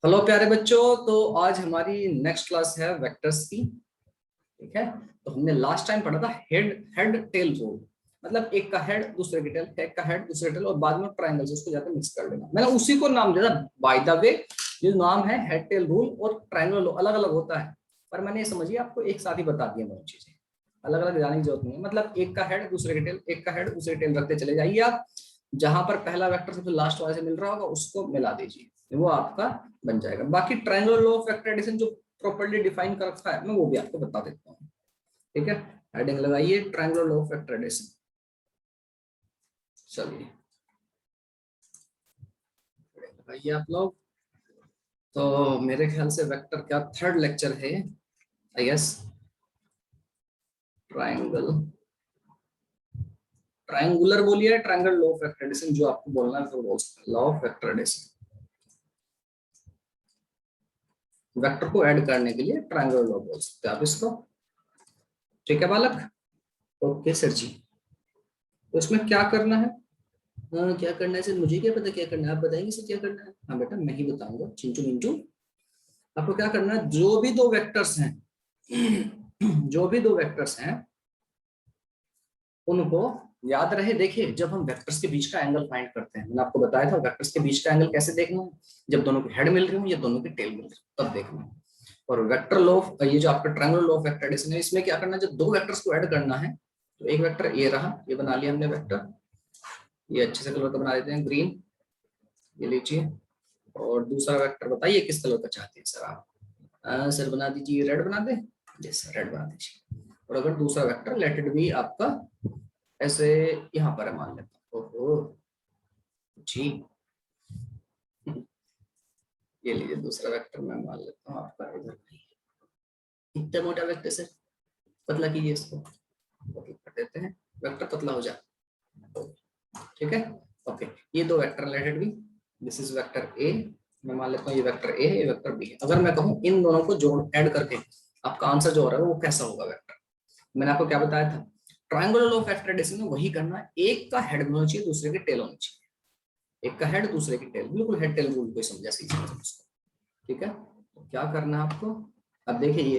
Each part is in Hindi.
हेलो प्यारे बच्चों। तो आज हमारी नेक्स्ट क्लास है वेक्टर्स की। ठीक है। तो हमने लास्ट टाइम पढ़ा था हेड हेड टेल रूल। मतलब एक का हेड दूसरे की टेल, एक का हेड दूसरे टेल, और बाद में ट्रायंगल्स उसको जाकर मिक्स कर लेना। मैंने उसी को नाम दिया था बाय द वे। जो नाम है हेड टेल रूल और ट्रायंगल अलग अलग होता है, पर मैंने ये समझिए आपको एक साथ ही बता दिया दोनों चीजें। अलग अलग जाने की जरूरत नहीं है। मतलब एक का हेड दूसरे की टेल, एक का हेड दूसरे की टेल रखते चले जाइए आप। जहां पर पहला वेक्टर सबसे लास्ट वाले से मिल रहा होगा उसको मिला दीजिए, वो आपका बन जाएगा। बाकी triangular law of vector addition जो प्रॉपर्ली डिफाइन कर रखा है, मैं वो भी आपको बता देता हूँ। ठीक है। हेडिंग लगाइए triangular law of vector addition. चलिए लगाइए आप लोग। तो मेरे ख्याल से वेक्टर का थर्ड लेक्चर है आई गेस। ट्रायंगल ट्रायंगुलर बोलिए, triangle law of vector addition जो आपको बोलना है तो बोल सकते हैं। Law of vector addition, vector को ऐड करने के लिए ट्रायंगल लॉ बोल सकते हैं आप इसको। ठीक है बालक। ओके सर जी। तो इसमें क्या करना है? हाँ, क्या करना है सर? मुझे क्या पता क्या करना है, आप बताएंगे सर क्या करना है? हाँ बेटा मैं ही बताऊंगा। चिंटू मिंटू, आपको क्या करना है, जो भी दो वेक्टर्स हैं जो भी दो वेक्टर्स हैं उनको याद रहे। देखिए जब हम वेक्टर्स के बीच का एंगल फाइंड करते हैं, मैंने आपको बताया था वेक्टर्स के बीच का एंगल कैसे देखना है। जब दोनों के हेड मिल रहे हो या दोनों के टेल मिल रहे हो तब देखना है। और वेक्टर लॉ ऑफ, ये जो आपका triangular law of vector addition है, इसमें क्या करना है, जब दो वेक्टर्स को ऐड करना है तो एक वेक्टर ये रहा, ये बना लिया हमने वेक्टर। ये अच्छे से कलर का बना देते हैं, ग्रीन। ये लीजिए। और दूसरा वेक्टर बताइए किस कलर का चाहते हैं सर आप? सर बना दीजिए रेड बना दे। यस सर रेड बना दीजिए। और अगर दूसरा वेक्टर लेट इट बी आपका ऐसे यहाँ पर है, मान लेता हूँ। ओहो जी। ये लीजिए दूसरा वेक्टर मैं मान लेता हूँ आपका इधर। इतना मोटा वेक्टर सर, पतला कीजिए इसको, पतला कर देते हैं, वेक्टर पतला हो जाए। ठीक है। ओके, ये दो वेक्टर रिलेटेड भी, दिस इज वेक्टर ए। मैं मान लेता हूँ ये वेक्टर ए है, ये वेक्टर बी है। अगर मैं कहूँ इन दोनों को जोड़ ऐड करके आपका आंसर जो हो रहा है वो कैसा होगा वेक्टर, मैंने आपको क्या बताया था, triangular law of vector addition में वही करना है। एक का हेड होना चाहिए दूसरे के टेल होनी चाहिए। एक का हेड दूसरे की टेल, बिल्कुल हेड टेल रूल को समझा सीखिए उसको। ठीक है। तो क्या करना है आपको, अब देखिए ये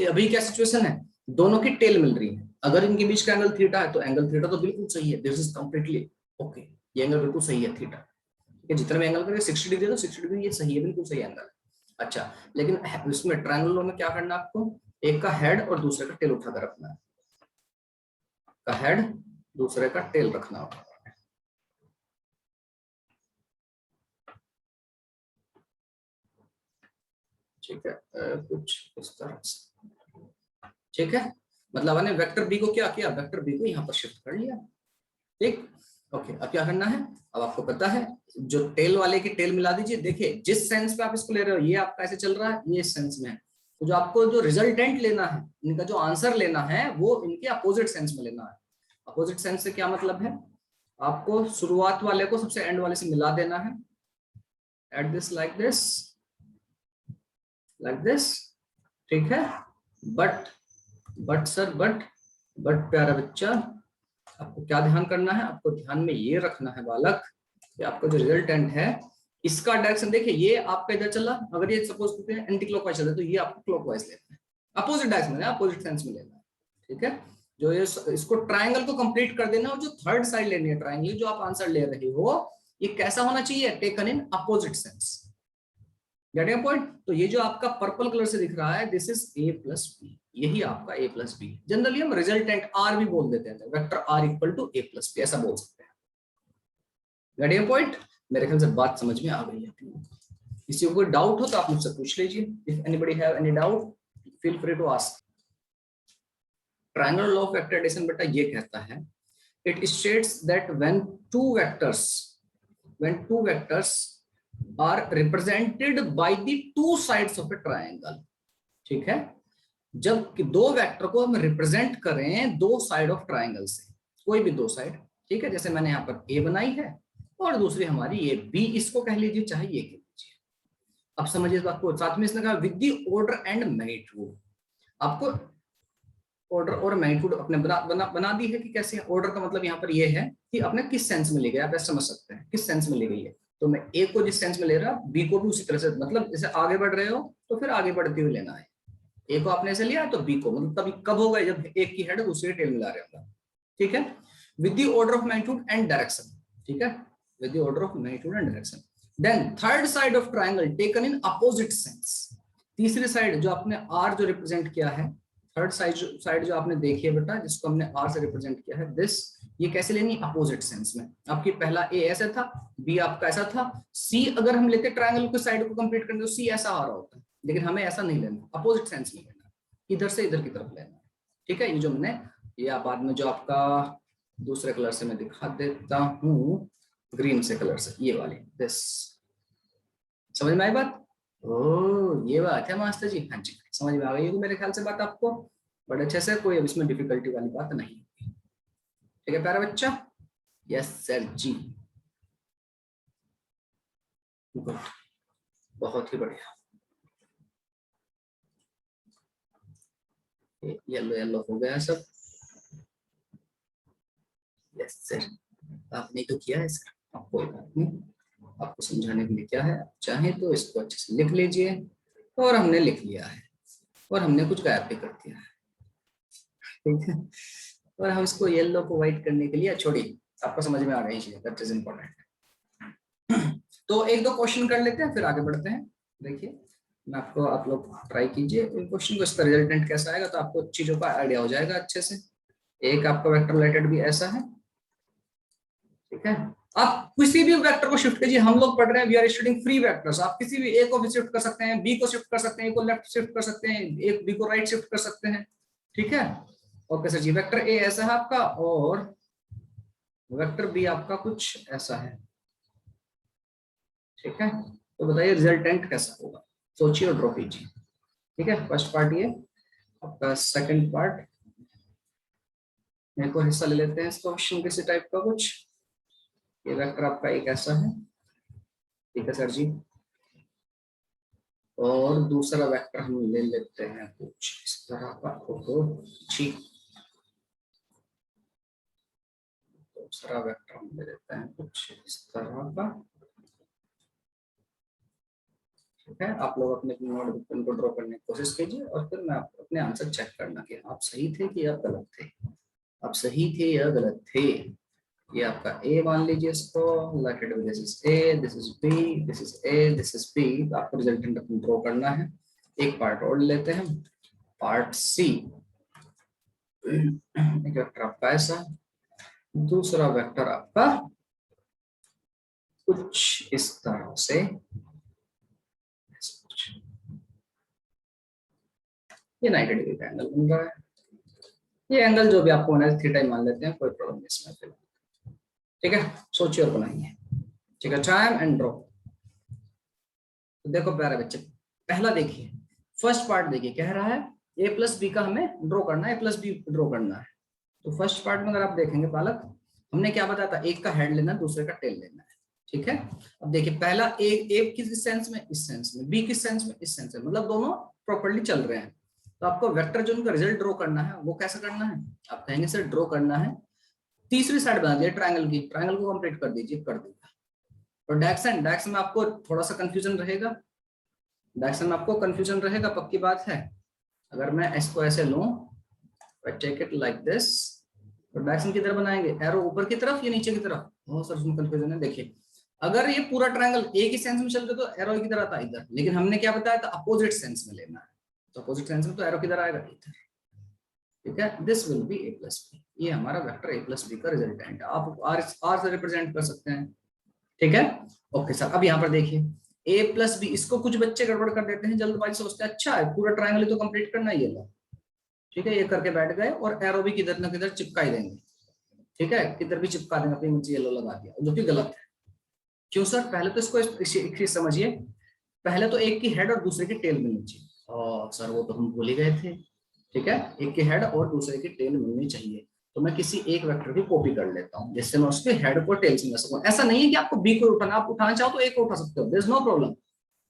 अभी क्या सिचुएशन है, दोनों की टेल मिल रही है। अगर इनके बीच का एंगल थीटा है तो एंगल थीटा तो बिल्कुल सही है, दिस इज कंप्लीटली ओके। ये एंगल बिल्कुल सही है थीटा। ठीक है, जितना भी एंगल करें 60 डिग्री तो 60 डिग्री ये सही है, बिल्कुल सही एंगल है। अच्छा, लेकिन इसमें ट्रायंगल में क्या करना है आपको, एक का हेड और दूसरे का टेल उठाकर रखना है। का हेड दूसरे का टेल रखना होगा। ठीक है, कुछ इस तरह से। ठीक है, मतलब मैंने वेक्टर बी को क्या किया, वेक्टर बी को यहाँ पर शिफ्ट कर लिया। ठीक। ओके, अब क्या करना है, अब आपको पता है जो टेल वाले की टेल मिला दीजिए। देखिए जिस सेंस पे आप इसको ले रहे हो, ये आपका ऐसे चल रहा है, ये इस सेंस में है। तो जो आपको जो रिजल्टेंट लेना है, इनका जो आंसर लेना है वो इनके अपोजिट सेंस में लेना है। अपोजिट सेंस से क्या मतलब है, आपको शुरुआत वाले को सबसे एंड वाले से मिला देना है। At this like this, like this. ठीक है। बट सर बट प्यारा बच्चा, आपको क्या ध्यान करना है, आपको ध्यान में ये रखना है बालक कि आपका जो रिजल्टेंट है इसका डायरेक्शन देखिए, ये आपका इधर चला, अगर ये सपोज एंटी क्लॉकवाइज चले तो ये आपको क्लॉकवाइज लेना है। अपोजिट डायरेक्शन में, अपोजिट सेंस में लेना है। ठीक है। जो ये इसको ट्रायंगल को कंप्लीट कर देना, और जो थर्ड साइड लेनी है ट्रायंगल जो आप आंसर ले रहे हो, ये कैसा होना चाहिए, taken in opposite sense. Getting point? तो ये जो आपका पर्पल कलर से दिख रहा है, this is A plus B, यही आपका ए प्लस बी। जनरली हम रिजल्टेंट आर भी बोल देते हैं, vector R equal to A plus B, ऐसा बोल सकते हैं। Getting point? मेरे ख्याल से बात समझ में आ गई है। किसी को कोई डाउट हो तो आप मुझसे पूछ लीजिए। If anybody have any doubt feel free to ask. Triangular law of vector addition बेटा ये कहता है, it states that when two vectors are represented by the two sides of a triangle। ठीक है, जब कि दो वेक्टर को हम रिप्रेजेंट करें दो साइड ऑफ ट्राइंगल से, कोई भी दो साइड। ठीक है, जैसे मैंने यहाँ पर ए बनाई है और दूसरी हमारी ये बी, इसको कह लीजिए चाहे ये कह लीजिए। अब समझिए इस बात को, साथ में इसने कहा with the order and magnitude. आपको ऑर्डर और मैग्नीट्यूड अपने बना दी है कि कैसे। ऑर्डर का मतलब यहाँ पर ये है कि अपने किस सेंस में ली गई, आप ऐसा समझ सकते हैं किस सेंस में ली गई है। तो मैं ए को जिस सेंस में ले रहा, बी को भी उसी तरह से, मतलब जैसे आगे बढ़ रहे हो तो फिर आगे बढ़ते हुए लेना है। ए को आपने ऐसे लिया तो बी को, मतलब तभी कब होगा जब एक की हेड दूसरे टेल मिला रहे होगा, ठीक है, with the order of magnitude and direction, ठीक है, with the order of magnitude and direction. Then third side of triangle taken in opposite sense, तीसरी साइड जो आपने आर जो रिप्रेजेंट किया है, थर्ड साइड जो आपने देखी है बेटा, जिसको हमने आर से रिप्रेजेंट किया है, दिस, ये कैसे लेनी, अपोजिट सेंस में। आपकी पहला ए ऐसा था, बी आपका ऐसा था, सी अगर हम लेते ट्रायंगल की साइड को कंप्लीट करते तो सी ऐसा आ रहा होता है, लेकिन हमें ऐसा नहीं लेना, अपोजिट सेंस में लेना, इधर से इधर की तरफ लेना, ठीक है। ये जो हमने, ये बाद में जो आपका दूसरे कलर से मैं दिखा देता हूँ, ग्रीन से कलर से, ये वाली, दिस, समझ में आई बात? ओ ये बात है मास्टर जी, हाँ जी समझ में आ गई मेरे ख्याल से बात आपको बड़े अच्छे से, कोई अब इसमें डिफिकल्टी वाली बात नहीं, ठीक है प्यारा बच्चा? यस सर जी, गुड, बहुत ही बढ़िया। येलो येलो हो गया सब, यस सर, आपने तो किया है सर, आप कोई बात नहीं, आपको समझाने के लिए क्या है, आप चाहें तो इसको अच्छे से लिख लीजिए, और हमने लिख लिया है, और हमने कुछ गायब भी कर दिया है, ठीक है, और हम इसको येलो को व्हाइट करने के लिए, छोड़िए आपको समझ में आ रही चीजें, दैट इज इम्पोर्टेंट। तो एक दो क्वेश्चन कर लेते हैं फिर आगे बढ़ते हैं। देखिए मैं आपको, आप लोग ट्राई कीजिए इन क्वेश्चन को, इसका रिजल्टेंट कैसा आएगा तो आपको चीजों का आइडिया हो जाएगा अच्छे से। एक आपका वेक्टर रिलेटेड भी ऐसा है, ठीक है, आप किसी भी वेक्टर को शिफ्ट कीजिए, हम लोग पढ़ रहे हैं, we are studying free vectors, आप किसी भी ए को भी शिफ्ट कर सकते हैं, बी को शिफ्ट कर सकते हैं, ए को लेफ्ट शिफ्ट कर सकते हैं, एक बी को राइट शिफ्ट कर सकते हैं, ठीक है। Okay sir ji, vector A ऐसा है आपका, और वेक्टर बी आपका कुछ ऐसा है, ठीक है। तो बताइए रिजल्टेंट कैसा होगा, सोचिए और ड्रॉ कीजिए, ठीक है। फर्स्ट पार्ट ये आपका, सेकंड पार्ट एक और हिस्सा ले लेते हैं इसका क्वेश्चन किसी टाइप का कुछ, ये वेक्टर आपका एक ऐसा है, ठीक है सर जी, और दूसरा वेक्टर हम ले लेते हैं कुछ इस तरह का, जी दूसरा वेक्टर हम ले लेते हैं कुछ इस तरह का, ठीक है। आप लोग अपने नोटबुक को ड्रॉ करने की कोशिश कीजिए, और फिर मैं आपको अपने आंसर चेक करना कि आप सही थे कि आप गलत थे, आप सही थे या गलत थे। ये आपका ए मान लीजिए इसको, let it be, this is A, this is B, this is A, this is B, आपको रिजल्टेंट अपनी ड्रॉ करना है। एक पार्ट और लेते हैं, पार्ट सी, एक वेक्टर आपका ऐसा, दूसरा वेक्टर आपका कुछ इस तरह से, ये 90 डिग्री का एंगल बन रहा है, ये एंगल जो भी आपको होना है थीटा मान लेते हैं, कोई प्रॉब्लम नहीं इसमें फिर, ठीक है। सोचिए और बनाइए, ठीक है, टाइम एंड ड्रॉ। तो देखो प्यारे बच्चे, पहला देखिए, फर्स्ट पार्ट देखिए, कह रहा है ए प्लस बी का हमें ड्रॉ करना है, ए प्लस बी ड्रॉ करना है। तो फर्स्ट पार्ट में अगर आप देखेंगे बालक, हमने क्या बताया था, एक का हेड लेना है, दूसरे का टेल लेना है, ठीक है। अब देखिए पहला ए किस सेंस में, इस सेंस में, बी किस सेंस में, इस सेंस में, मतलब दोनों प्रॉपर्ली चल रहे हैं। तो आपको वेक्टर जो उनका रिजल्ट ड्रॉ करना है वो कैसे करना है, आप कहेंगे सर ड्रॉ करना है, तीसरी साइड बना दिया ट्रायंगल की, ट्रायंगल को कंप्लीट कर दीजिए, कर देगा। और डायरेक्शन, डायरेक्शन में आपको थोड़ा सा कंफ्यूजन रहेगा, डायरेक्शन में आपको कंफ्यूजन रहेगा, पक्की बात है। अगर मैं इसको ऐसे लूं, टेक इट लाइक दिस, तो डायरेक्शन किधर बनाएंगे, एरो ऊपर की तरफ या नीचे की तरफ, बहुत सारा उसमें कंफ्यूजन है। देखिए अगर ये पूरा ट्रायंगल एक ही सेंस में चल रहा तो एरो किधर आता है, इधर, लेकिन हमने क्या बताया था, अपोजिट सेंस में लेना है, तो अपोजिट सेंस में तो एरो किधर आएगा, इधर, ठीक है। This will be A plus B, ये हमारा वेक्टर ए प्लस बी का रिजल्टेंट है, आप आर से रिप्रेजेंट कर सकते हैं, ठीक है। ओके सर, अब यहाँ पर देखिए ए प्लस बी, इसको कुछ बच्चे गड़बड़ कर देते हैं, जल्दबाजी सोचते हैं अच्छा है पूरा ट्रायंगल तो कंप्लीट करना ही है, ठीक है, ये करके बैठ गए और एरो भी किधर ना किधर चिपका ही देंगे, ठीक है, किधर भी चिपका देंगे, अपनी नीचे येलो लगा दिया, जो कि गलत है। क्यों सर, पहले तो इसको समझिए, पहले तो एक की हेड और दूसरे की टेल मिलनी चाहिए, और सर वो तो हम भूल ही गए थे, ठीक है, एक की हेड और दूसरे की टेल मिलनी चाहिए। तो मैं किसी एक वेक्टर की कॉपी कर लेता हूँ जिससे मैं उसके हेड को टेल से मिला सकूं। ऐसा नहीं है कि आपको बी को उठाना, आप उठाना चाहो तो ए को उठा सकते हो, देयर इज नो प्रॉब्लम,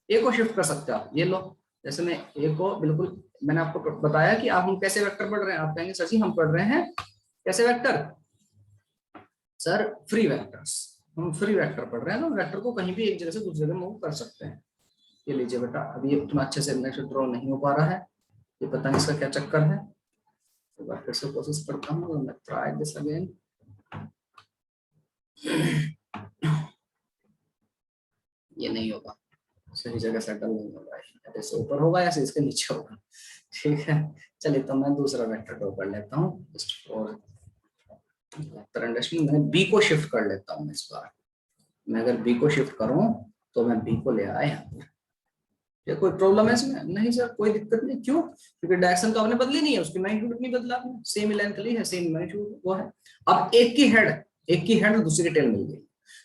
ए को शिफ्ट कर सकते हो आप, ये लो, जैसे मैं ए को बिल्कुल, मैंने आपको बताया कि आप हम कैसे वेक्टर पढ़ रहे हैं, आप कहेंगे सर जी हम पढ़ रहे हैं कैसे वेक्टर, सर फ्री वेक्टर्स, हम फ्री वेक्टर पढ़ रहे हैं तो वेक्टर को कहीं भी एक जगह से दूसरी जगह मूव कर सकते हैं। ये लीजिए बेटा, अभी ये उतना अच्छे से नेक्स्ट ड्रॉ नहीं हो पा रहा है, ये पता नहीं इसका क्या चक्कर है। तो बार फिर से कोशिश करता हूँ, मैं ट्राई दिस अगेन। ये नहीं होगा, सही जगह सेटल नहीं होगा, या से ऊपर होगा या से इसके नीचे होगा। ठीक है, चलिए तो मैं दूसरा वेक्टर ड्रॉ कर लेता हूँ जस्ट फॉर अंडरस्टैंडिंग। मैं बी को शिफ्ट कर लेता हूँ इस बार। मैं अगर बी को शिफ्ट करूं तो मैं बी को ले आया यहाँ पर। ये कोई प्रॉब्लम है इसमें? नहीं सर, कोई दिक्कत नहीं। क्यों? क्योंकि डायरेक्शन तो आपने बदली नहीं है, उसकी मैग्नीट्यूड नहीं बदला आपने, सेम लेंथ ली है, सेम मैग्नीट्यूड वो है। अब एक की हेड दूसरी की टेल मिल गई।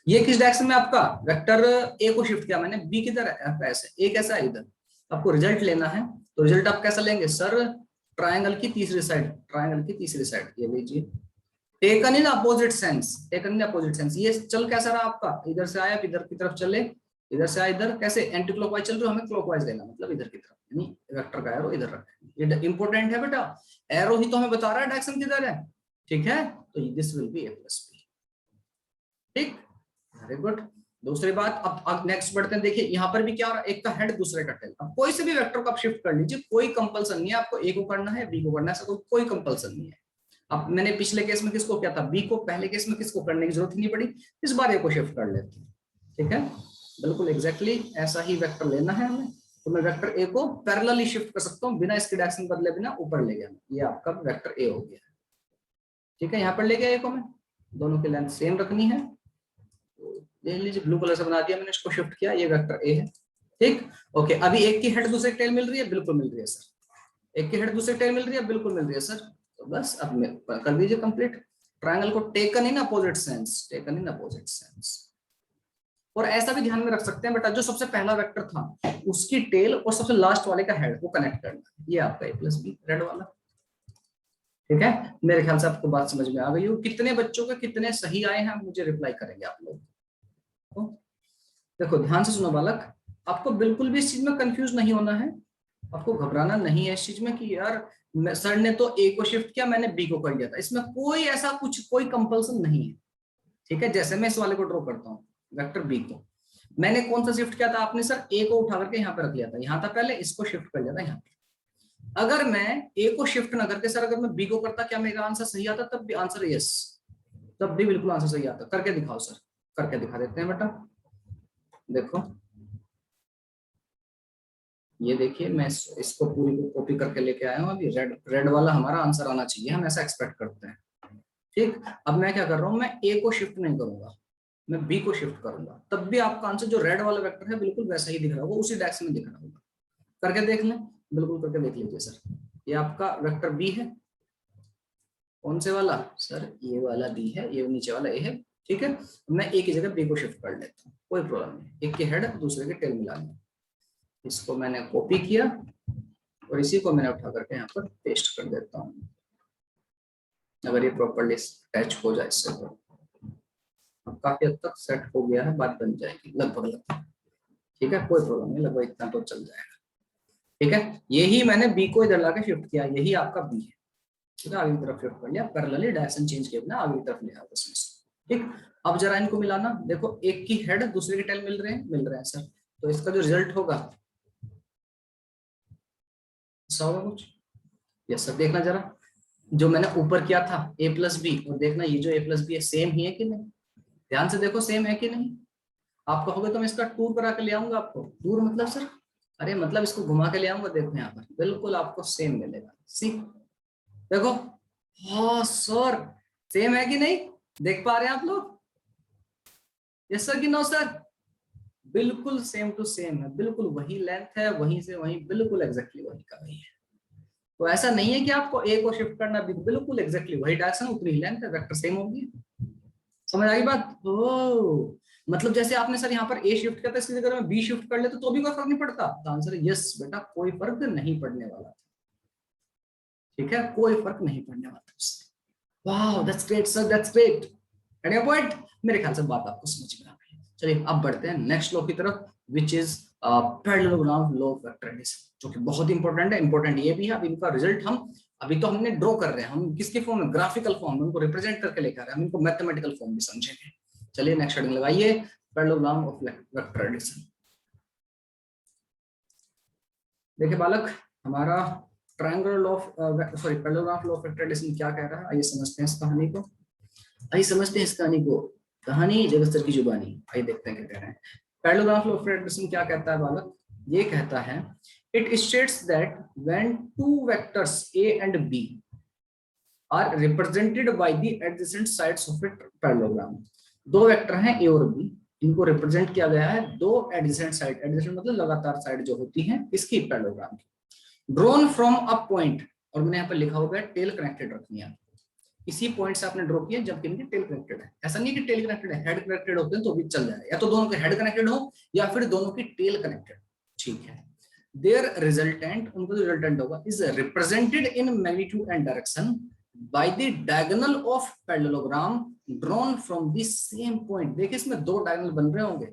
ये किस डायरेक्शन में आपका वेक्टर ए को शिफ्ट किया मैंने बी की तरह, ऐसे एक ऐसा इधर। आपको रिजल्ट लेना है तो रिजल्ट आप कैसा लेंगे सर? ट्रायंगल की तीसरी साइड, ट्रायंगल की तीसरी साइड ये लीजिए। Taken in opposite sense, taken in opposite sense. ये चल कैसा रहा आपका? इधर से आया इधर की तरफ चले, इधर से आया इधर, कैसे एंटी क्लॉकवाइज चल रहे हो, हमें क्लॉकवाइज लेना, मतलब इधर की तरफ, यानी वेक्टर का एरो इधर रखें। ये इंपॉर्टेंट है बेटा, एरो ही तो हमें बता रहा है डायरेक्शन किधर है। ठीक है, तो this will be a plus B. ठीक, वेरी गुड। दूसरी बात, अब नेक्स्ट बढ़ते हैं। देखिए यहाँ पर भी क्या हो रहा है, एक का हेड दूसरे का टेल। अब कोई से भी वेक्टर को आप शिफ्ट कर लीजिए, कोई कंपल्सन नहीं है आपको ए को करना है बी को करना है, ऐसा कोई कंपल्सन नहीं है। अब मैंने पिछले केस में किसको किया था? बी को। पहले केस में किसको करने की जरूरत ही नहीं पड़ी, इस बार ए को शिफ्ट कर लेते हैं। ठीक है, बिल्कुल एग्जैक्टली ऐसा ही वेक्टर लेना है हमें। तो मैं वेक्टर ए को पैरेलली शिफ्ट कर सकता हूँ बिना इसकी डायरेक्शन बदले, बिना ऊपर ले गया। ये आपका वेक्टर ए हो गया। ठीक है, यहाँ पर ले गया ए को मैं, दोनों की लेंथ सेम रखनी है। देख लीजिए ब्लू कलर से बना दिया मैंने, इसको शिफ्ट किया, ये वेक्टर ए है। ठीक, ओके। अभी एक की हेड दूसरे टेल मिल रही है, बिल्कुल मिल रही है सर। एक की हेड दूसरे टेल मिल रही है, बिल्कुल मिल रही है सर। तो बस अब मैं कर दीजिए कंप्लीट। ट्रायंगल को taken in opposite sense, taken in opposite sense. और ऐसा भी ध्यान में रख सकते हैं बेटा, जो सबसे पहला वेक्टर था उसकी टेल और सबसे लास्ट वाले का हेड को कनेक्ट करना। ये आपका ए प्लस बी रेड वाला। ठीक है, मेरे ख्याल से आपको बात समझ में आ गई हो। कितने बच्चों के कितने सही आए हैं मुझे रिप्लाई करेंगे आप लोग। देखो ध्यान से सुनो बालक, आपको बिल्कुल भी इस चीज में कंफ्यूज नहीं होना है, आपको घबराना नहीं है इस चीज में कि यार सर ने तो ए को शिफ्ट किया, मैंने बी को कर दिया था। इसमें कोई ऐसा कुछ कोई कंपल्सन नहीं है। ठीक है, जैसे मैं इस वाले को ड्रॉ करता हूँ वेक्टर बी को, मैंने कौन सा शिफ्ट किया था? आपने सर ए को उठा करके यहाँ पे रख लिया था, यहाँ था पहले, इसको शिफ्ट कर लिया था यहाँ पे। अगर मैं ए को शिफ्ट ना करके सर अगर मैं बी को करता, क्या मेरा आंसर सही आता? तब भी आंसर यस, तब भी बिल्कुल आंसर सही आता। करके दिखाओ सर, करके दिखा देते हैं बेटा। देखो ये देखिए, मैं इसको पूरी को कॉपी करके लेके आया हूँ। अभी रेड वाला हमारा आंसर आना चाहिए, हम ऐसा एक्सपेक्ट करते हैं। ठीक, अब मैं क्या कर रहा हूँ, मैं ए को शिफ्ट नहीं करूंगा, मैं बी को शिफ्ट करूंगा, तब भी आपका आंसर जो रेड वाला वेक्टर है बिल्कुल वैसा ही दिख रहा होगा, उसी डायरेक्शन में दिख रहा होगा। करके देख लें, बिल्कुल करके देख लीजिए सर। ये आपका वेक्टर बी है, कौन से वाला सर? ये वाला बी है, ये नीचे वाला ए है। ठीक है, मैं ए की जगह बी को शिफ्ट कर लेता हूँ, कोई प्रॉब्लम नहीं। एक के हेड दूसरे के टेल मिला लिया, इसको मैंने कॉपी किया और इसी को मैंने उठा करके यहाँ पर पेस्ट कर देता हूँ। अगर ये प्रॉपर्ली अटैच हो जाए इससे तो अब काफी हद तक सेट हो गया है, बात बन जाएगी लगभग। ठीक है, कोई प्रॉब्लम नहीं, लगभग इतना तो चल जाएगा। ठीक है, यही मैंने बी को इधर लाके शिफ्ट किया, यही आपका बी है। ठीक है, आगे की तरफ शिफ्ट कर लिया, पैरेलली डायरेक्शन चेंज किया बिना आगे की तरफ ले आओ इसमें। ठीक, अब जरा इनको मिलाना। देखो एक की हेड दूसरे के टेल मिल रहे हैं सर, तो इसका जो रिजल्ट होगा ऐसा होगा कुछ। यस सर, देखना जरा, जो मैंने ऊपर किया था ए प्लस बी, और देखना ये जो ए प्लस बी है सेम ही है कि नहीं। ध्यान से देखो सेम है कि नहीं। आप कहोगे तो मैं इसका टूर करा के ले आऊंगा आपको। टूर मतलब सर? अरे मतलब इसको घुमा के ले आऊंगा। देखो यहाँ पर बिल्कुल आपको सेम मिलेगा। सी देखो, हाँ सर सेम है कि नहीं, देख पा रहे हैं आप लोग? यस सर कि नो सर? बिल्कुल सेम टू सेम है, बिल्कुल वही लेंथ है, वहीं से वहीं बिल्कुल एग्जैक्टली वही का वही है। तो ऐसा नहीं है कि आपको ए को शिफ्ट करना, बिल्कुल एग्जैक्टली वही डायरेक्शन, उतनी ही लेंथ है, वेक्टर सेम होगी। समझ आई बात? ओ मतलब जैसे आपने सर यहाँ पर ए शिफ्ट किया था, इसकी जगह में बी शिफ्ट कर लेते तो भी कोई फर्क नहीं पड़ता। तो आंसर है यस बेटा, कोई फर्क नहीं पड़ने वाला। ठीक है, कोई फर्क नहीं पड़ने वाला उससे। Wow that's great sir, that's great. Any point? मेरे ख्याल से बात आपको समझ में आ गई। चलिए अब बढ़ते हैं नेक्स्ट लॉ की तरफ, which is parallelogram law of vector addition, जो कि बहुत इंपॉर्टेंट है। इंपॉर्टेंट ये भी है, अब इनका रिजल्ट हम अभी तो हमने ड्रॉ कर रहे हैं, हम किसके फॉर्म में? ग्राफिकल फॉर्म में उनको रिप्रेजेंट करके लेकर हम इनको मैथमेटिकल फॉर्म भी समझेंगे। चलिए नेक्स्ट हेडिंग लगाइए, पैरेललोग्राम ऑफ वेक्टर एडिशन। देखिए बालक, हमारा triangle of parallelogram of vector addition क्या कह रहा है, आइए समझते हैं इस कहानी को। आइए समझते हैं इस कहानी को, कहानी जगत सर की जुबानी। आइए देखते हैं क्या कह रहे हैं। पैरेललोग्राम ऑफ वेक्टर एडिशन क्या कहता है बालक, ये कहता है it states that when two vectors a and b are represented by the adjacent sides of a parallelogram. दो वेक्टर हैं a और b, इनको रिप्रेजेंट किया गया है दो एडजेसेंट साइड, एडजेसेंट मतलब लगातार साइड जो होती हैं इसकी पैरेललोग्राम की, ड्रॉन फ्रॉम अ पॉइंट, और मैंने यहाँ पर लिखा हुआ है टेल कनेक्टेड रखनी है, इसी पॉइंट से आपने ड्रॉ किया जबकि इनकी टेल कनेक्टेड है। ऐसा नहीं कि टेल कनेक्टेड है, हेड कनेक्टेड होते हैं तो भी चल जाए, या तो दोनों के हेड कनेक्टेड हो या फिर दोनों की टेल कनेक्टेड, ठीक है। देयर रिजल्टेंट, उनका जो रिजल्टेंट होगा is represented in magnitude and direction by the diagonal of parallelogram drawn from the same point. देखिए इसमें दो डायगोनल बन रहे होंगे,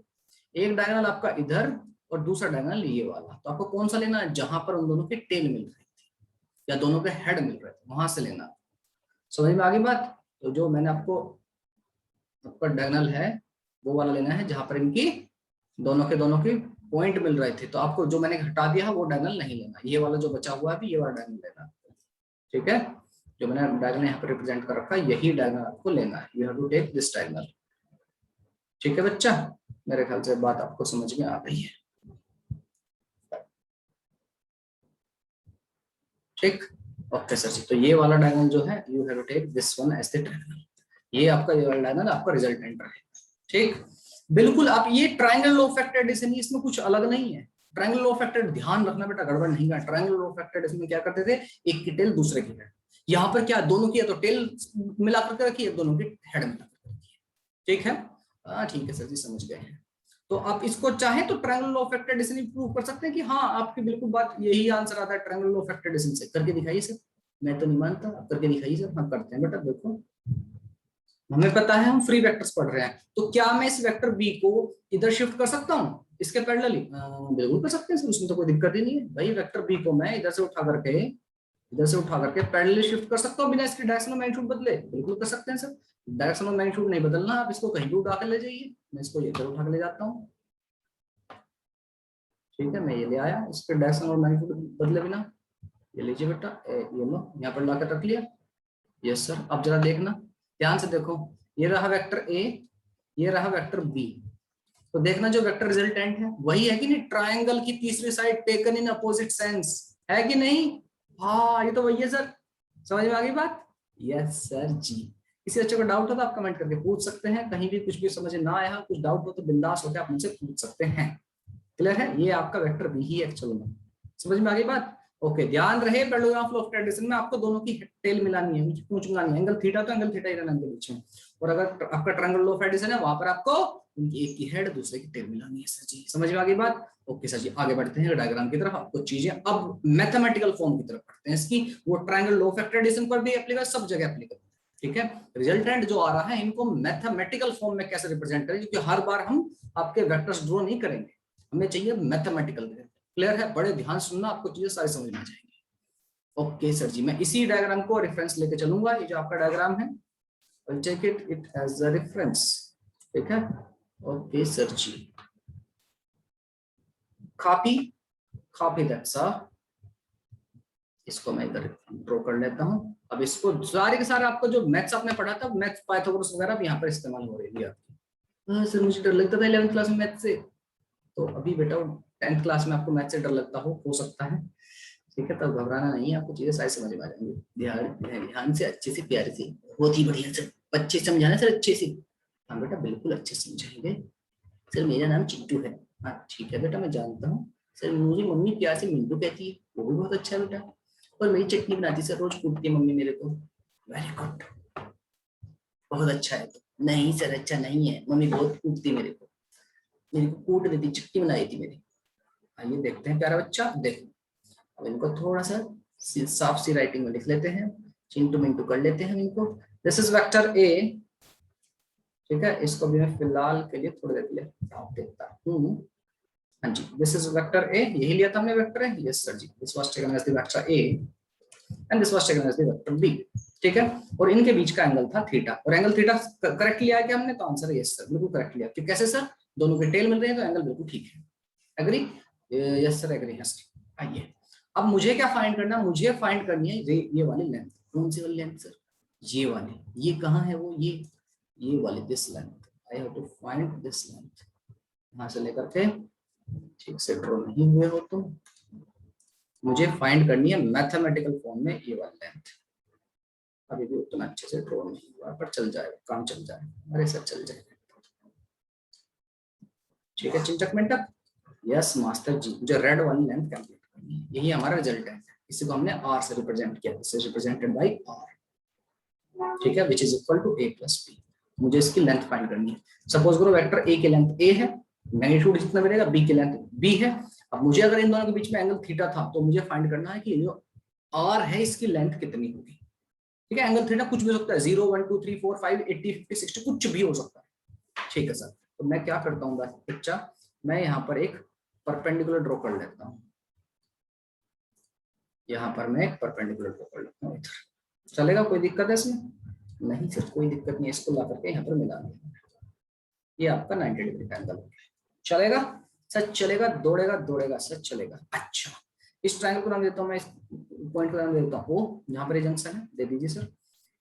एक डायगोनल आपका इधर और दूसरा डायगोनल ये वाला, तो आपको कौन सा लेना है, जहां पर उन दोनों के टेल मिल रही थी या दोनों के हेड मिल रहे थे वहां से लेना। समझ में आ गई बात। तो जो मैंने आपको आपका डायगोनल है वो वाला लेना है जहां पर इनकी दोनों के पॉइंट मिल रहे थे, तो आपको जो मैंने हटा दिया है वो डायगोनल नहीं लेना, ये वाला जो बचा हुआ है अभी ये वाला डायगोनल लेना, ठीक है। जो मैंने डायगोनल यहाँ पर रिप्रेजेंट कर रखा है यही डायगोनल आपको लेना है, you have to take this diagonal, ठीक है बच्चा। मेरे ख्याल से बात आपको समझ में आ गई है, ठीक। ओके सर जी, तो ये वाला डायगोनल जो है you have to take this one as the diagonal, ये आपका ये वाला डायगोनल आपका रिजल्टेंट रहेगा, ठीक। बिल्कुल आप ये triangle law of vector addition, इसमें कुछ अलग नहीं है। ट्रायंगल लॉ ऑफ वेक्टर, ध्यान रखना बेटा गड़बड़ नहीं करना। Triangle law of vector addition में क्या करते थे, एक की टेल दूसरे की हेड, यहाँ पर क्या दोनों की है तो टेल मिला करके रखी है, दोनों की हेड मिला करके रखी है, ठीक है। ठीक है सर जी समझ गए हैं। तो आप इसको चाहे तो triangle law of vector addition prove कर सकते हैं कि हाँ आपकी बिल्कुल बात यही आंसर आता है triangle law of vector addition से। करके दिखाइए सर, मैं तो नहीं मानता, आप करके दिखाइए सर। हम करते हैं बेटा, देखो हमें पता है हम फ्री वेक्टर्स पढ़ रहे हैं, तो क्या मैं इस वेक्टर बी को इधर शिफ्ट कर सकता हूँ इसके पैरेलली? बिल्कुल कर सकते हैं सर, उसमें तो कोई दिक्कत ही नहीं है भाई। वेक्टर बी को मैं इधर से उठा करके पैरेलली शिफ्ट कर सकता हूँ बिना इसके डायरेक्शनल मैग्नीट्यूड बदले, बिल्कुल कर सकते हैं सर। डायरेक्शनल मैग्नीट्यूड नहीं बदलना, आप इसको कहीं भी उठा कर ले जाइए, मैं इसको इधर उठा कर ले जाता हूँ, ठीक है। मैं ये ले आया, इसके डायरेक्शनल मैग्नीट्यूड बदले बिना, ये लीजिए बेटा, ये लो यहाँ पर लाकर रख लिया। यस सर, अब जरा देखना ध्यान से देखो, ये रहा वेक्टर ए, ये रहा वेक्टर बी, तो देखना जो वेक्टर रिजल्टेंट है वही है कि नहीं, ट्रायंगल की तीसरी side taken in opposite sense, है कि नहीं? हाँ ये तो वही है सर, समझ में आ गई बात? यस सर जी। किसी बच्चे को डाउट हो तो आप कमेंट करके पूछ सकते हैं, कहीं भी कुछ भी समझ ना आया, कुछ डाउट हो तो बिंदास होकर आप मुझसे पूछ सकते हैं। क्लियर है, ये आपका वेक्टर बी ही एक्चुअल में, समझ में आ गई बात? ओके, ध्यान रहे पैरेललोग्राम ऑफ वेक्टर एडिशन में आपको दोनों की टेल मिलानी है, उनकी पूंछ मिलानी है, एंगल थीटा तो एंगल थीटा ही रहना इनके बीच में, और अगर आपका ट्रायंगल ऑफ एडिशन है वहां पर आपको उनकी एक की हेड दूसरे की टेल मिलानी है सर जी। समझ में आ गई बात? ओके सर जी, आगे बढ़ते हैं डायग्राम की तरफ। आपको चीजें अब मैथमेटिकल फॉर्म की तरफ पढ़ते हैं इसकी, वो ट्रायंगल ऑफ वेक्टर एडिशन पर भी एप्लीकेबल, सब जगह एप्लीकेबल, ठीक है। रिजल्टेंट जो आ रहा है इनको मैथमेटिकल फॉर्म में कैसे रिप्रेजेंट करें, क्योंकि हर बार हम आपके वेक्टर्स ड्रॉ नहीं करेंगे, हमें चाहिए मैथमेटिकल। क्लियर है, बड़े ध्यान सुनना, आपको चीजें सारी समझ में आ जाएंगी। ओके सर जी, मैं इसी डायग्राम को रेफरेंस लेके चलूंगा, ये जो आपका डायग्राम है I'll take it as a reference, ठीक है। Okay sir ji, copy that sir, इसको मैं इधर ड्रॉ कर लेता हूँ। अब इसको सारे के सारे आपको जो मैथ्स आपने पढ़ा था, मैथ्स पाइथागोरस वगैरह भी यहाँ पर इस्तेमाल हो रही है आपकी। सर मुझे डर लगता था 11th क्लास में मैथ से, तो अभी बेटा 10th क्लास में आपको मैथ से डर लगता हो सकता है, ठीक है। तब घबराना नहीं है, आपको चीजें सारी समझ में आ जाएंगी। ध्यान से, अच्छे से, प्यारे से, बहुत ही बढ़िया सर, बच्चे समझाना सर अच्छे से। हाँ बेटा बिल्कुल अच्छे से समझाएंगे सर, मेरा नाम चिंटू है। हाँ ठीक है बेटा, मैं जानता हूँ सर, मुझे मम्मी प्यार से मिंटू कहती है, वो भी बहुत अच्छा है बेटा। और मेरी चटनी बनाती सर, रोज कूटती है मम्मी मेरे को। वेरी गुड, बहुत अच्छा है। नहीं सर अच्छा नहीं है, मम्मी बहुत कूटती मेरे को कूट देती, चटनी बनाई थी मेरी। आइए देखते हैं प्यारा बच्चा, देखो अब इनको थोड़ा सा साफ सी राइटिंग में लिख लेते हैं, चिंटू मिंटू कर लेते हैं इनको। दिस इज वेक्टर ए, ठीक है। इसको भी मैं फिलहाल के लिए थोड़ी देर के लिए हटा देता हूँ। हाँ जी, दिस इज वेक्टर ए, यही लिया था हमने vector A, yes sir ji. This was taken as the vector A and this was taken as the vector B. ठीक है, और इनके बीच का एंगल था थीटा, और एंगल थीटा करेक्ट लिया है क्या हमने, तो आंसर है यस सर, बिल्कुल करेक्ट लिया। क्यों, कैसे सर, दोनों के टेल मिल रहे हैं तो एंगल बिल्कुल ठीक है। एग्री, यस सर, एग्री है सर। आइए अब मुझे क्या फाइंड करना, मुझे फाइंड करनी है ये वाली लेंथ। कौन सी वाली लेंथ सर, ये वाली, ये कहाँ है वो, ये वाली, this length, I have to find this length. यहां से लेकर के, ठीक से ड्रॉ नहीं हुए हो तो मुझे फाइंड करनी है मैथमेटिकल फॉर्म में ये वाली लेंथ। अभी भी उतना अच्छे से ड्रॉ नहीं हुआ, पर चल जाएगा, काम चल जाएगा, अरे सर चल जाएगा। ठीक है चिंटक मिंटक, यस मास्टर जी, मुझे रेड वाली लेंथ कैलकुलेट करनी है, यही हमारा रिजल्ट है। इसी को हमने आर से रिप्रेजेंट किया, this is represented by R, ठीक है, which is equal to a plus b। मुझे इसकी लेंथ फाइंड करनी है। सपोज करो वेक्टर a की लेंथ a है, मैग्नीट्यूड जितना मिलेगा, b की लेंथ b है। अब मुझे अगर इन दोनों के बीच में एंगल थीटा था, तो मुझे फाइंड करना है कि जो r है इसकी लेंथ कितनी होगी। ठीक है, एंगल थीटा कुछ भी हो सकता है, 0 1 2 3 4 5 80 50 60 कुछ भी हो सकता है। ठीक है सर, तो मैं क्या करता हूँ बच्चा, मैं यहाँ पर एक परपेंडिकुलर ड्रॉ कर लेता हूँ, यहाँ पर मैं एक परपेंडिकुलर ड्रॉ कर लेता हूँ इधर। चलेगा, कोई दिक्कत है इसमें? नहीं सर, कोई दिक्कत नहीं है, इसको ला करके यहाँ पर मिला देंगे, ये आपका 90 डिग्री का एंगल चलेगा सर, चलेगा, दौड़ेगा दौड़ेगा सर, चलेगा। अच्छा, इस ट्रायंगल को नाम देता हूँ मैं, इस पॉइंट को नाम देता हूँ ओ, यहाँ पर जंक्शन है, दे दीजिए सर।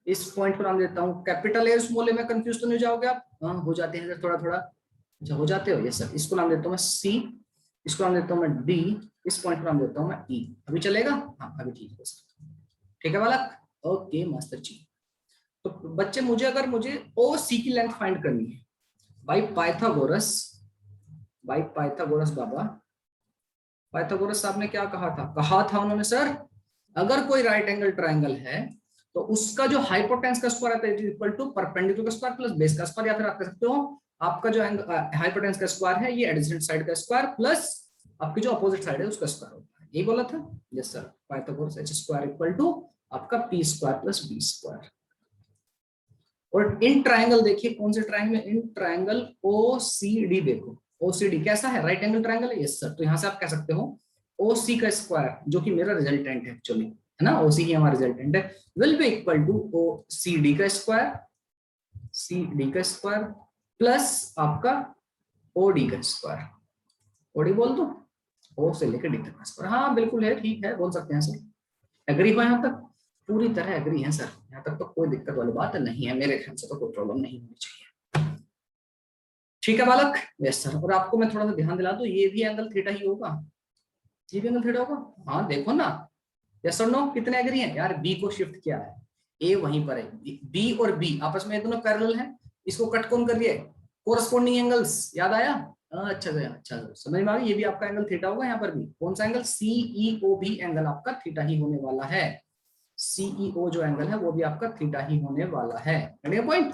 इस पॉइंट को नाम देता हूँ कैपिटल ए स्मॉल ए, में कंफ्यूज तो नहीं जाओगे आप? हाँ हो जाते हैं सर, थोड़ा थोड़ा, अच्छा हो जाते हो, यस सर। इसको नाम देता हूँ मैं सी, इसको नाम देता हूँ मैं डी, इस पॉइंट को नाम देता हूँ मैं ई। अभी चलेगा? हाँ अभी ठीक है सर, ठीक है बालक, ओके मास्टर जी। तो बच्चे मुझे अगर मुझे ओ सी की लेंथ फाइंड करनी है by Pythagoras, by Pythagoras Baba, Pythagoras साहब ने क्या कहा था उन्होंने सर, अगर कोई राइट एंगल ट्रायंगल है तो उसका जो हाइपोटेन्स का स्क्वायर आता है इक्वल टू परपेंडिकुलर का स्क्वायर प्लस बेस का स्क्वायर, या फिर आप कह सकते हो आपका जो हाइपोटेन्स का स्क्वायर है ये एडजेसेंट साइड का स्क्वायर प्लस आपकी जो अपोजिट साइड है उसका स्क्वायर होता है। यही बोला था, yes sir, Pythagoras h square equal to आपका p square plus b square. और इन ट्रायंगल देखिए, कौन से ट्रायंगल, इन ट्रायंगल OCD देखो, OCD कैसा है, राइट एंगल ट्रायंगल है, यस सर। तो यहां से आप कह सकते हो OC का स्क्वायर, जो कि मेरा रिजल्टेंट है एक्चुअली, है ना, OC ही हमारा रिजल्टेंट है, will be equal to OCD का स्क्वायर, CD का स्क्वायर प्लस आपका OD का स्क्वायर। OD बोल दो, O से लेकर D तक का स्क्वायर। हाँ बिल्कुल है, ठीक है, बोल सकते हैं सर। एग्री हो यहाँ तक? पूरी तरह एग्री है सर, यहाँ तक तो कोई दिक्कत वाली बात नहीं है, मेरे ख्याल से तो कोई प्रॉब्लम नहीं होनी चाहिए। ठीक है बालक, यस सर। और आपको मैं थोड़ा सा ध्यान दिला दूं, ये भी एंगल थीटा ही होगा, ये भी एंगल थीटा होगा। हाँ देखो ना, यस और नो, कितने एग्री हैं यार? बी को शिफ्ट किया है, ए वहीं पर है, बी और बी आपस में दोनों पैरेलल हैं, इसको कट कौन कर दिया है? कोरस्पॉन्डिंग एंगल्स, याद आया? अच्छा अच्छा, समझ में आ गई, ये भी आपका एंगल थीटा होगा, यहाँ पर भी कौन सा एंगल, सीईओ भी एंगल आपका थीटा ही होने वाला है। सीईओ जो एंगल है वो भी आपका थीटा ही होने वाला है। पॉइंट?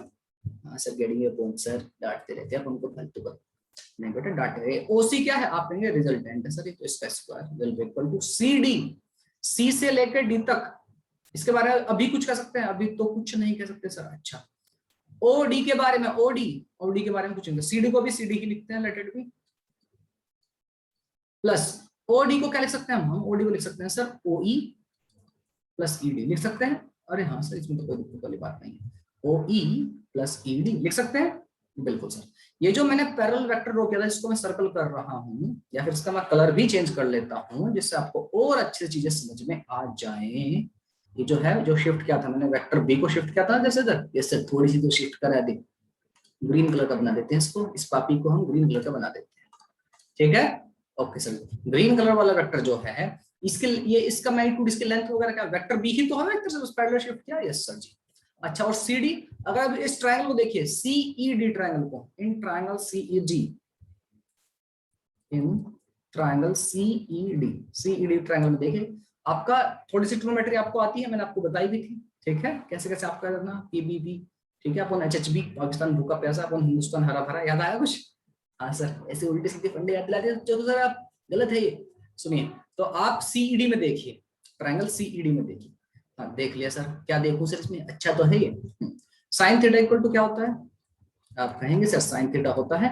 हाँ sir getting your point sir, डांटते रहते हैं उनको फालतू का, नहीं बेटा डांट रहे। ओसी क्या है, आप कहेंगे रिजल्टेंट है सर, तो इसका square will be equal to CD, C से लेकर डी तक। इसके बारे में अभी कुछ कह सकते हैं? अभी तो कुछ नहीं कह सकते सर। अच्छा, ओडी के बारे में, ओडी के बारे में कुछ नहीं, सीडी को भी सीडी ही लिखते हैं, let it be, plus OD को क्या लिख सकते हैं हम ओडी को लिख सकते हैं सर ओई प्लस ईडी लिख सकते हैं। अरे हाँ सर, इसमें तो कोई दिक्कत वाली बात नहीं है, ओई प्लस ईडी लिख सकते हैं, बिल्कुल सर। ये जो मैंने पैरेलल वेक्टर ड्रॉ किया था, इसको मैं सर्कल कर रहा हूँ, या फिर इसका मैं कलर भी चेंज कर लेता हूँ, जिससे आपको और अच्छी चीजें समझ में आ जाए। ये जो है, जो शिफ्ट किया था मैंने, वेक्टर बी को शिफ्ट किया था जैसे थोड़ी सी तो शिफ्ट करा दी, ग्रीन कलर का बना देते हैं इसको, इस पापी को हम ग्रीन कलर का बना देते हैं, ठीक है, ओके सर। ग्रीन कलर वाला वेक्टर जो है, इसके ये इसका मैग्नीट्यूड, इसकी लेंथ वगैरह क्या, वेक्टर बी ही तो है, वेक्टर से उस पैरेलल शिफ्ट किया, यस सर जी। अच्छा, और सी डी, अगर आप इस ट्रायंगल को देखिए, सीईडी ट्रायंगल को, in triangle CED, in triangle CED triangle में देखिए, आपका थोड़ी सी ट्रिग्नोमेट्री आपको आती है, मैंने आपको बताई भी थी, ठीक है, कैसे कैसे आपका करना, पीबीबी, ठीक है, अपन एचएचबी, पाकिस्तान भूखा प्यासा, अपन हिंदुस्तान हरा भरा, याद आया कुछ? हाँ सर, ऐसे उल्टे सीधे फंडे याद दिलाते हैं तो सर आप, गलत है ये। सुनिए, तो आप सीईडी में देखिए, ट्रायंगल सीईडी में देखिए, हाँ देख लिया सर, क्या देखूं सर इसमें, अच्छा तो है ये। साइन थीटा इक्वल टू क्या होता है? आप कहेंगे सर साइन थीटा होता है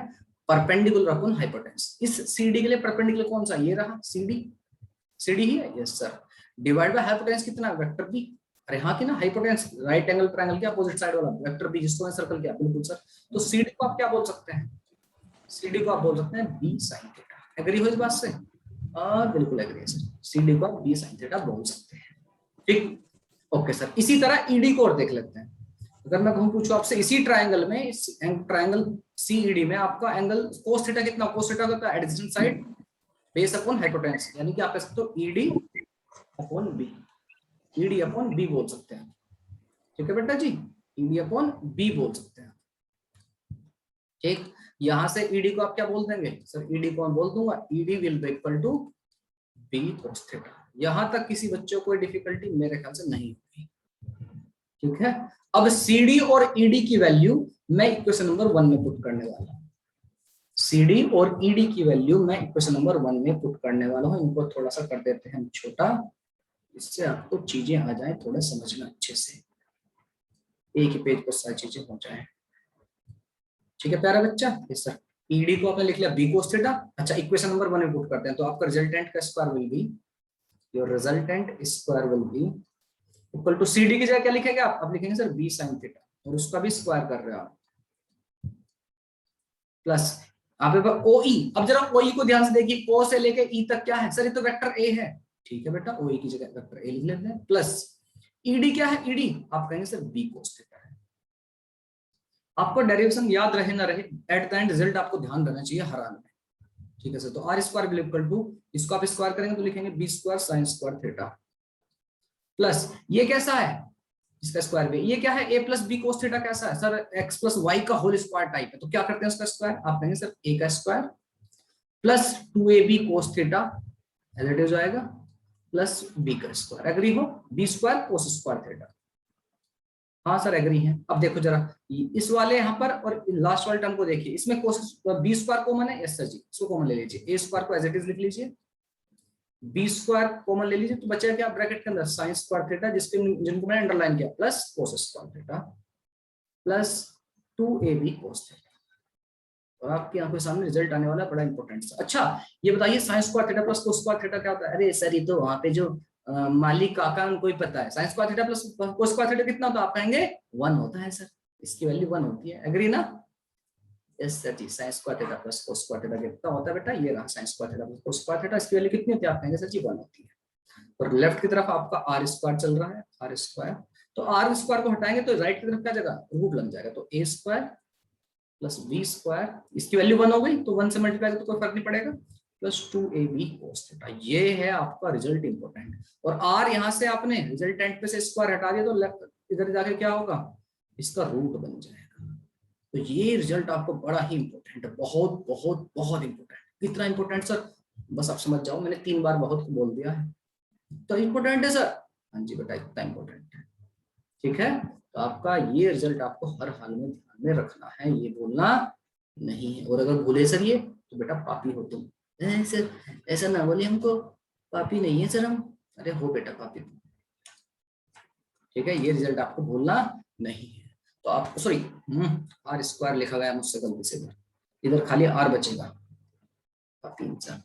परपेंडिकुलर अपॉन हाइपोटेन्यूस। इस सीडी के लिए परपेंडिकुलर कौन सा, ये रहा सीडी, सीडी ही है, yes sir, divide by hypotenuse कितना, वेक्टर बी, अरे हाँ कि ना, हाइपोटेन्यूस राइट एंगल ट्रायंगल के अपोजिट साइड वाला वेक्टर बी जिसको मैं सर्कल किया, बिल्कुल सर। तो सीडी को आप क्या बोल सकते हैं, सीडी को आप बोल सकते हैं बी साइन थीटा। एग्री हो इस बात से? बिल्कुल एग्री है सर, सीडी को आप बी साइन थीटा बोल सकते हैं। ठीक, ओके सर। इसी तरह ईडी को और देख लेते हैं। अगर मैं कहूं पूछूं आपसे इसी ट्रायंगल में, इस ट्रायंगल सीईडी में आपका एंगल कोस थीटा कितना, कोस थीटा होता है adjacent side base upon hypotenuse, यानी कि आप कह सकते हो ED upon B, ED upon B बोल सकते हैं। ठीक है बेटा जी, ईडी अपॉन बी बोल सकते हैं। ठीक, यहां से ईडी को आप क्या बोल देंगे सर, ईडी को मैं बोल दूंगा ED will be equal to B cos theta. यहां तक किसी बच्चे को कोई डिफिकल्टी मेरे ख्याल से नहीं होगी। ठीक है, अब सीडी और ईडी की वैल्यू मैं इक्वेशन नंबर 1 में पुट करने वाला हूं। सीडी और ईडी की वैल्यू मैं इक्वेशन नंबर 1 में पुट करने वाला हूं। इनको थोड़ा सा कर देते हैं छोटा, इससे आपको चीजें आ जाए थोड़ा समझ में अच्छे से, एक ही पेज पर सारी चीजें हो जाए। ठीक है प्यारा बच्चा, यस सर। ईडी को आपने लिख लिया बी कोस थीटा। अच्छा, इक्वेशन नंबर 1 में पुट करते हैं, तो आपका रिजल्टेंट का square will be, your resultant square will be equal to CD की जगह क्या लिखेंगे आप लिखेंगे सर बी साइन थीटा, और उसका भी स्क्वायर कर रहे हो आप, प्लस आप ओई। अब जरा ओई को ध्यान से देखिए, ओ से लेके ई तक क्या है सर, ये तो वेक्टर ए है। ठीक है बेटा, ओई की जगह वेक्टर ए लिख लेते हैं, प्लस ईडी क्या है, ईडी आप कहेंगे सर बी कोस थीटा है। आपको डेरिवेशन याद रहे ना रहे, एट द एंड रिजल्ट आपको ध्यान रहना चाहिए हर हाल में। ठीक है सर, तो R square will equal to, इसको आप स्क्वायर करेंगे तो लिखेंगे B square sine square theta, plus ये कैसा है इसका स्क्वायर भी, ये क्या है A plus B cos theta कैसा है सर, एक्स प्लस वाई का होल स्क्वायर टाइप है, तो क्या करते हैं उसका स्क्वायर, आप कहेंगे सर ए का square plus 2ab cos theta as it is आएगा, प्लस बी का स्क्वायर। एग्री हो, B square cos square theta. हाँ सर एग्री है। अब देखो जरा इस वाले यहाँ पर और लास्ट वाले टर्म को देखिए, इसमें कोस बी स्क्वायर कॉमन है, यस सर जी, इसको कॉमन ले लीजिए, ए स्क्वायर को एज इट इज लिख लीजिए, बी स्क्वायर कॉमन ले लीजिए, तो बचा क्या ब्रैकेट के अंदर साइन स्क्वायर थीटा, जिनको मैंने अंडरलाइन किया, plus cos square theta plus 2ab cos theta. और आपकी आंखों के सामने रिजल्ट आने वाला है, बड़ा इंपॉर्टेंट। अच्छा ये बताइए sign square theta plus cos square theta क्या होता है? अरे सर ये तो वहां पे जो मालिक काका उनको ही पता है। Sign square theta plus cos square theta कितना होता है? आप कहेंगे 1 होता है सर, इसकी वैल्यू 1 होती है। एग्री ना? Yes sir ji, sine square theta plus cos square theta कितना होता है बेटा? ये रहा sine square theta plus cos square theta, इसकी वैल्यू कितनी होती है? आप कहेंगे सर जी 1 होती है। और लेफ्ट की तरफ आपका आर स्क्वायर चल रहा है, आर स्क्वायर, तो आर स्क्वायर को हटाएंगे तो राइट की तरफ क्या जगह रूट लग जाएगा, तो ए स्क्वायर प्लस बी स्क्वायर, इसकी वैल्यू 1 हो गई तो 1 से मल्टीप्लाई तो कोई फर्क नहीं पड़ेगा, प्लस 2ab cos थीटा। ये है आपका रिजल्ट इंपॉर्टेंट। और आर यहां से आपने रिजल्टेंट पे से स्क्वायर हटा दिया तो लेफ्ट इधर जाके क्या होगा, इसका रूट बन जाएगा। तो ये रिजल्ट आपको बड़ा ही इंपॉर्टेंट है, बहुत बहुत बहुत इंपॉर्टेंट। कितना इंपॉर्टेंट सर, बस आप समझ जाओ, मैंने 3 बार बहुत को बोल दिया है। तो इंपॉर्टेंट है सर, हाँ जी बेटा इतना इंपॉर्टेंट है। ठीक है, तो आपका ये रिजल्ट आपको हर हाल में ध्यान में रखना है, ये बोलना नहीं है। और अगर भूले सर ये तो बेटा पापी हो तुम। सर ऐसा ना बोलिए, हमको पापी नहीं है सर हम। अरे हो बेटा पापी। ठीक है, ये रिजल्ट आपको भूलना नहीं है। तो आपको सॉरी आर स्क्वायर लिखा गया मुझसे गलती से, इधर खाली आर बचेगा, पापी इंसान,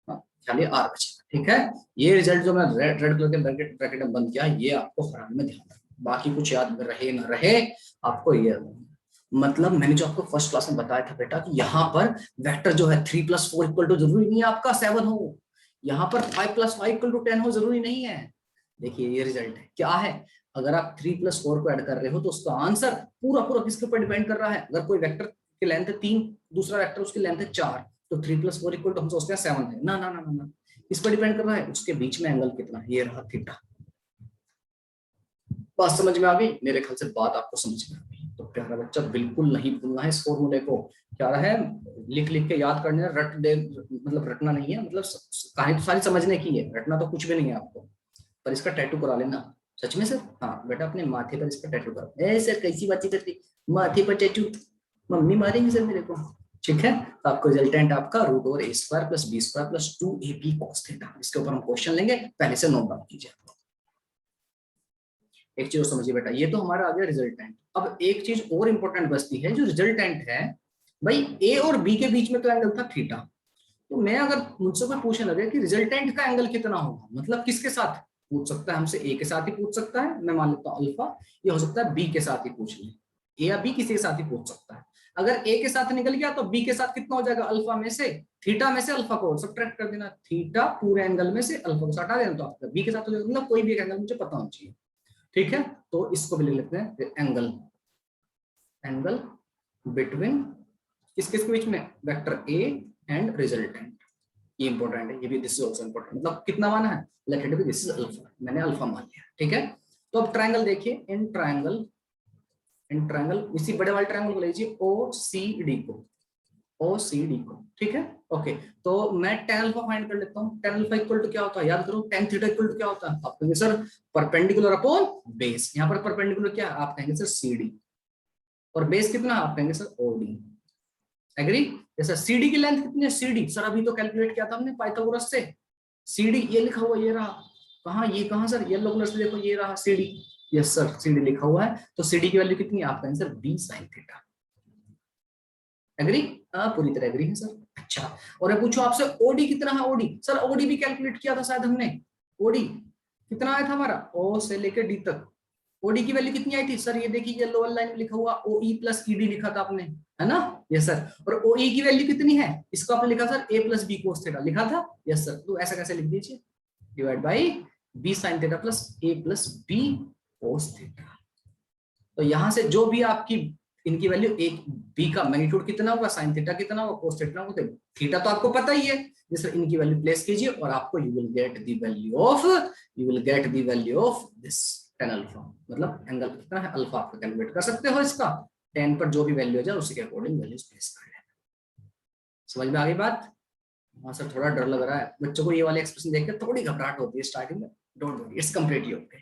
खाली आर बचेगा। ठीक है, ये रिजल्ट जो मैं रेड कलर के ब्रैकेट में बंद किया, ये आपको हराने में ध्यान रखना, बाकी कुछ याद रहे ना रहे आपको ये मतलब मैंने जो आपको फर्स्ट क्लास में बताया था बेटा कि यहाँ पर वेक्टर जो है 3 + 4 = जरूरी नहीं है आपका 7 हो, यहाँ पर 5 + 5 = 10 हो, जरूरी नहीं है। देखिए ये रिजल्ट है क्या है, अगर आप 3 + 4 को ऐड कर रहे हो तो उसका आंसर पूरा पूरा किसके ऊपर डिपेंड कर रहा है। अगर कोई वेक्टर की लेंथ है 3, दूसरा वेक्टर उसकी लेंथ है 4, तो 3 + 4 = हम सोचते हैं 7 है। ना ना ना ना, इस पर डिपेंड कर रहा है उसके बीच में एंगल कितना है, ये रहा थीटा। बात समझ में आ गई? मेरे ख्याल से बात आपको समझ में आ गई। तो प्यारा बच्चा बिल्कुल नहीं भूलना है इस फॉर्मूले को, क्या रहा है लिख लिख के याद करने, रट दे मतलब रटना नहीं है, मतलब कहानी तो सारी समझने की है, रटना तो कुछ भी नहीं है आपको। पर इसका टैटू करा लेना। सच में सर? हाँ बेटा, अपने माथे पर इसका टैटू करा। ए सर कैसी बातें करती, माथे पर टैटू, मम्मी मारेंगे सर मेरे को। ठीक है, तो आपको रिजल्टेंट आपका √a² + b² + 2ab cos theta, इसके ऊपर हम क्वेश्चन लेंगे, पहले से नोट डाउन कीजिए। एक चीज समझिए बेटा, ये तो हमारा आ गया रिजल्टेंट। अब एक चीज और इंपॉर्टेंट बचती है, जो रिजल्टेंट है भाई ए और बी के बीच में तो एंगल था थीटा, तो मैं अगर मुझसे कोई पूछने लगे कि रिजल्टेंट का एंगल कितना होगा, मतलब किसके साथ, पूछ सकता है हमसे, ए के साथ ही पूछ सकता है, मैं मान लेता हूँ अल्फा, ये हो सकता है बी के साथ ही पूछ ले, ए या बी किसी के साथ ही पूछ सकता है। अगर ए के साथ निकल गया तो बी के साथ कितना हो जाएगा, अल्फा में से थीटा में से अल्फा को सब्ट्रैक्ट कर देना, थीटा पूरे एंगल में से अल्फा को हटा देना, तो आपका बी के साथ हो जाएगा, मतलब कोई भी एक एंगल मुझे पता होना चाहिए। ठीक है, तो इसको भी लिख लेते हैं एंगल, एंगल बिटवीन किसके बीच में, वेक्टर ए एंड रिजल्टेंट। ये इंपॉर्टेंट है, ये भी दिस इज आल्सो इंपॉर्टेंट, मतलब कितना माना है, late it be this is alpha, मैंने अल्फा मान लिया। ठीक है, तो अब ट्रायंगल देखिए, इन ट्रायंगल इसी बड़े वाले ट्रायंगल को लीजिए ओ सी डी को, ओ सी डी को। ठीक है, ओके, तो मैं tan अल्फा फाइंड कर लेता हूँ। tan अल्फा इक्वल टू क्या होता है, याद करो, tan थीटा इक्वल टू क्या होता है, आप कहेंगे सर परपेंडिकुलर अपॉन बेस, यहाँ पर परपेंडिकुलर क्या है, आप कहेंगे सर सी डी, और बेस कितना, आप कहेंगे सर ओ डी। एग्री, जैसा सीडी की लेंथ कितनी है, सीडी सर अभी तो कैलकुलेट किया था हमने पाइथागोरस से, सीडी ये लिखा हुआ, ये रहा, कहाँ ये, कहाँ सर, येलो कलर से देखो, ये रहा सीडी, यस सर सीडी लिखा हुआ है, तो सीडी की वैल्यू कितनी है, आपका answer B sine theta. Agree, पूरी तरह एग्री है सर। अच्छा, और मैं पूछूं आपसे ओडी कितना है, ओडी सर ओडी भी कैलकुलेट किया था शायद हमने, ओडी कितना आया था हमारा, ओ से लेकर डी तक, ओडी की वैल्यू कितनी आई थी सर, ये देखिए ये लोअर लाइन में लिखा हुआ ओ ई प्लस ई डी लिखा था आपने, है ना, यस सर, और ओ ई की वैल्यू कितनी है, इसको आपने लिखा sir A plus B cos theta लिखा था, यस सर, तो ऐसा कैसे लिख दीजिए, divide by B sine theta plus A plus B cos theta. तो यहां से जो भी आपकी इनकी वैल्यू, एक बी का मैग्नीट्यूड कितना होगा, साइन थीटा कितना होगा, कोस थीटा होगा, थीटा तो आपको पता ही है, जैसे इनकी वैल्यू प्लेस कीजिए और आपको you will get the value of this tan alpha, मतलब एंगल कितना है अल्फा, आप कैलकुलेट कर सकते हो इसका, tan पर जो भी वैल्यू हो जाए उसी के अकॉर्डिंग वैल्यूज प्लेस कर लेना। समझ में आ गई बात। हाँ सर थोड़ा डर लग रहा है बच्चों को, ये वाले एक्सप्रेशन देख के थोड़ी घबराहट होती है स्टार्टिंग में, don't worry it's completely okay.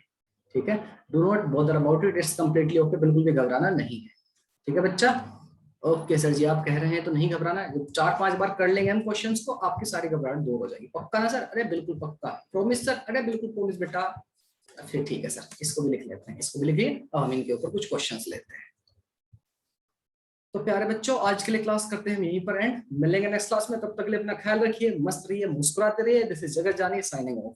ठीक है, do not bother about it, it's completely okay, बिल्कुल भी घबराना नहीं है। ठीक है बच्चा, ओके सर जी आप कह रहे हैं तो नहीं घबराना है, 4-5 बार कर लेंगे हम क्वेश्चंस को, आपकी सारी घबराहट दूर हो जाएगी, पक्का ना सर, अरे बिल्कुल पक्का, प्रॉमिस सर, अरे बिल्कुल प्रॉमिस बेटा। फिर ठीक है सर, इसको भी लिख लेते हैं, इसको भी लिखिए, अब हम इनके ऊपर कुछ क्वेश्चंस लेते हैं। तो प्यारे बच्चों आज के लिए क्लास करते हैं हम यहीं पर एंड, मिलेंगे नेक्स्ट क्लास में, तब तक के लिए अपना ख्याल रखिए, मस्त रहिए, मुस्कुराते रहिए, दिस इज जगत जानी साइनिंग ऑफ।